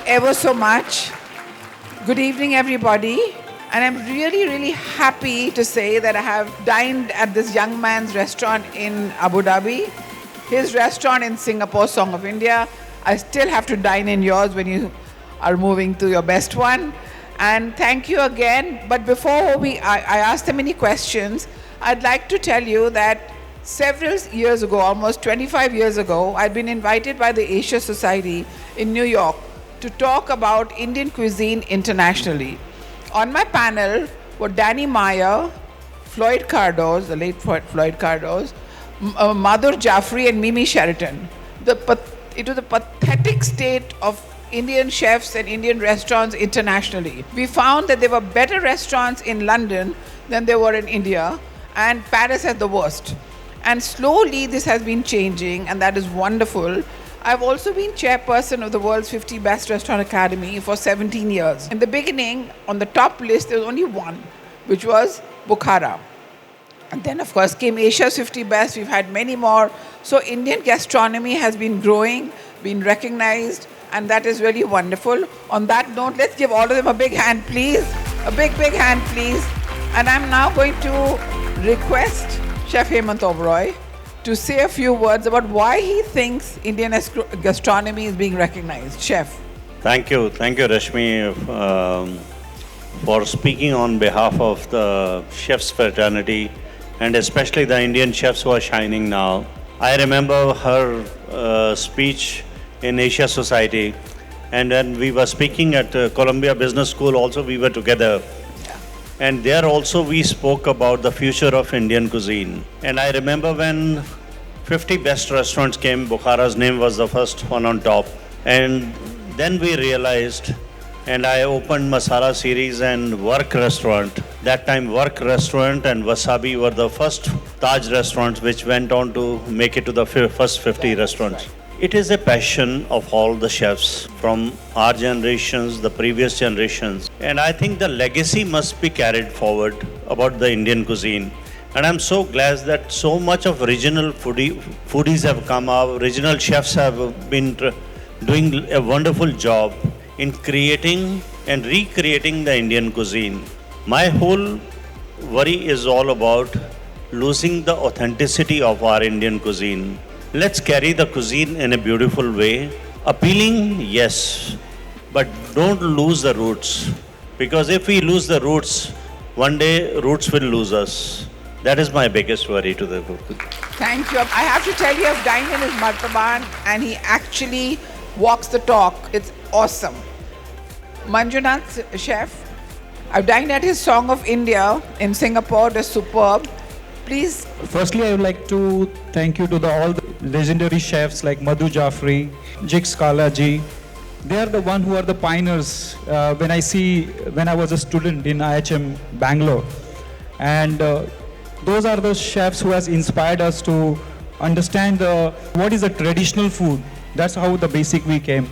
ever so much. Good evening, everybody. And I'm really, really happy to say that I have dined at this young man's restaurant in Abu Dhabi, his restaurant in Singapore, Song of India. I still have to dine in yours when you are moving to your best one. And thank you again. But before I ask them any questions, I'd like to tell you that several years ago, almost 25 years ago, I'd been invited by the Asia Society in New York to talk about Indian cuisine internationally. On my panel were Danny Meyer, Floyd Cardoz, the late Floyd Cardoz, Madhur Jaffrey and Mimi Sheraton. It was a pathetic state of Indian chefs and Indian restaurants internationally. We found that there were better restaurants in London than there were in India, and Paris had the worst. And slowly this has been changing, and that is wonderful. I've also been chairperson of the World's 50 Best Restaurant Academy for 17 years. In the beginning, on the top list, there was only one, which was Bukhara. And then, of course, came Asia's 50 Best. We've had many more. So Indian gastronomy has been growing, been recognized, and that is really wonderful. On that note, let's give all of them a big hand, please. A big, big hand, please. And I'm now going to request Chef Hemant Oberoi to say a few words about why he thinks Indian gastronomy is being recognized. Chef. Thank you, Rashmi, for speaking on behalf of the chefs fraternity and especially the Indian chefs who are shining now. I remember her speech in Asia Society, and when we were speaking at Columbia Business School also, we were together. And there also we spoke about the future of Indian cuisine. And I remember when 50 best restaurants came, Bukhara's name was the first one on top. And then we realized, and I opened Masala series and Work Restaurant. That time Work Restaurant and Wasabi were the first Taj restaurants which went on to make it to the first 50 restaurants. It is a passion of all the chefs from our generations, the previous generations. And I think the legacy must be carried forward about the Indian cuisine. And I'm so glad that so much of regional foodies have come out. Regional chefs have been doing a wonderful job in creating and recreating the Indian cuisine. My whole worry is all about losing the authenticity of our Indian cuisine. Let's carry the cuisine in a beautiful way. Appealing, yes, but don't lose the roots. Because if we lose the roots, one day roots will lose us. That is my biggest worry to the book. Thank you. I have to tell you, I've dined in his martaban and he actually walks the talk. It's awesome. Manjunath, chef, I've dined at his Song of India in Singapore. They're superb. Please. Firstly, I would like to thank you to all the legendary chefs like Madhu Jaffrey, Jik Skala ji. They are the one who are the pioneers when I was a student in IHM Bangalore. And those are the chefs who has inspired us to understand what is the traditional food. That's how the basic we came.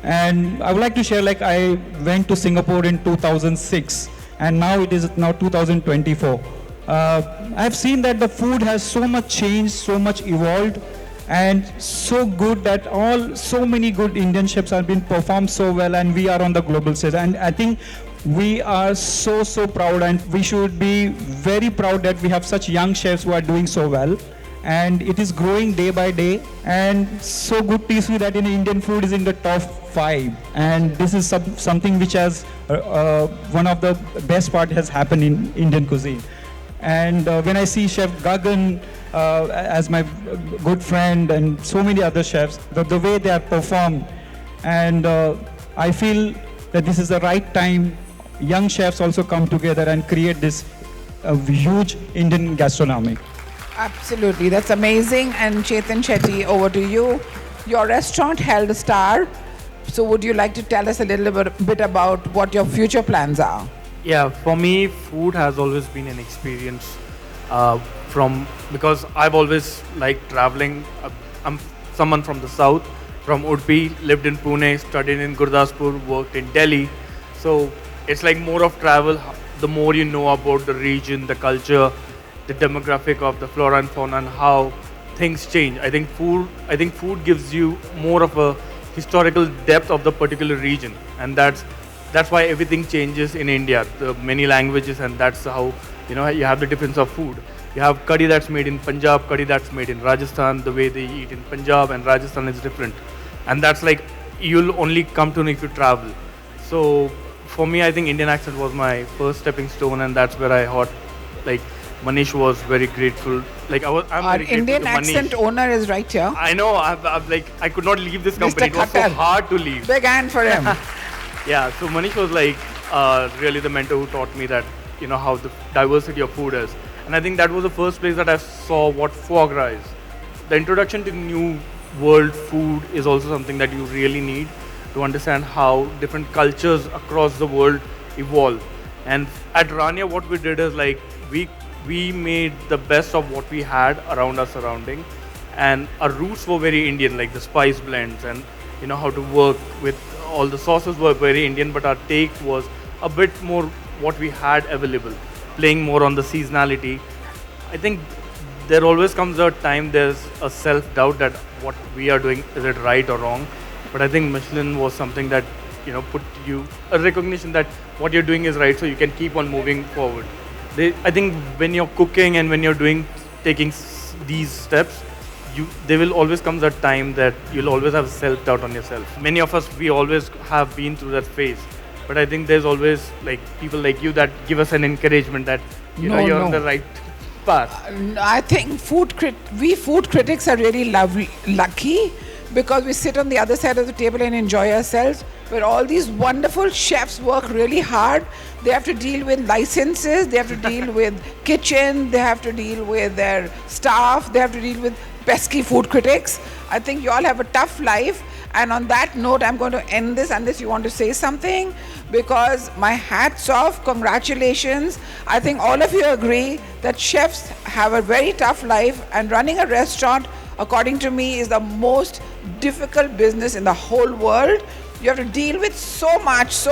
And I would like to share, like I went to Singapore in 2006 and now it is now 2024. I've seen that the food has so much changed, so much evolved, and so good that so many good Indian chefs have been performed so well, and we are on the global stage. And I think we are so proud, and we should be very proud that we have such young chefs who are doing so well. And it is growing day by day, and so good to see that in Indian food is in the top 5. And this is something which has one of the best part has happened in Indian cuisine. And when I see Chef Gagan as my good friend and so many other chefs, the way they are performed, and I feel that this is the right time. Young chefs also come together and create this huge Indian gastronomy. Absolutely, that's amazing. And Chetan Shetty, over to you. Your restaurant held a star. So would you like to tell us a little bit about what your future plans are? Yeah, for me, food has always been an experience because I've always liked traveling. I'm someone from the south, from Udupi, lived in Pune, studied in Gurdaspur, worked in Delhi. So it's like more of travel. The more you know about the region, the culture, the demographic of the flora and fauna and how things change. I think food gives you more of a historical depth of the particular region, and that's why everything changes in India. The many languages, and that's how you have the difference of food. You have curry that's made in Punjab, curry that's made in Rajasthan. The way they eat in Punjab and Rajasthan is different, and that's like you'll only come to know if you travel. So for me, I think Indian accent was my first stepping stone, and that's where I thought like Manish was very grateful. Like I'm Our very grateful Indian to accent Manish. owner is right here. I know. I've like I could not leave this company. Mr. It was so Khattar. hard to leave. Big hand for him. Yeah. So Manish was like really the mentor who taught me that how the diversity of food is, and I think that was the first place that I saw what foie gras is. The introduction to new world food is also something that you really need to understand how different cultures across the world evolve. And at Rania, what we did is like we made the best of what we had around our surrounding, and our roots were very Indian, like the spice blends and how to work with all the sauces were very Indian, but our take was a bit more what we had available, playing more on the seasonality. I think there always comes a time there's a self-doubt that what we are doing, is it right or wrong? But I think Michelin was something that put you a recognition that what you're doing is right, so you can keep on moving forward. I think when you're cooking and when you're taking these steps, there will always comes a time that you'll always have self-doubt on yourself. Many of us, we always have been through that phase. But I think there's always like people like you that give us an encouragement that you're on the right path. I think we food critics are really lucky because we sit on the other side of the table and enjoy ourselves, where all these wonderful chefs work really hard. They have to deal with licenses, they have to deal with kitchen, they have to deal with their staff, they have to deal with pesky food critics. I think you all have a tough life. And on that note, I'm going to end this unless you want to say something, because my hat's off, congratulations. I think all of you agree that chefs have a very tough life, and running a restaurant, according to me, is the most difficult business in the whole world. You have to deal with so much.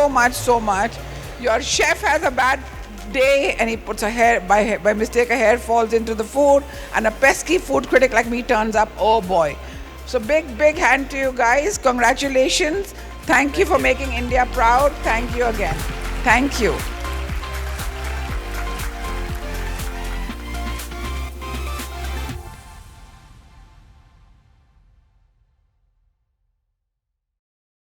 Your chef has a bad day and he puts a hair, by mistake a hair falls into the food, and a pesky food critic like me turns up, oh boy. So big hand to you guys. Congratulations. Thank you for making India proud. Thank you again. Thank you.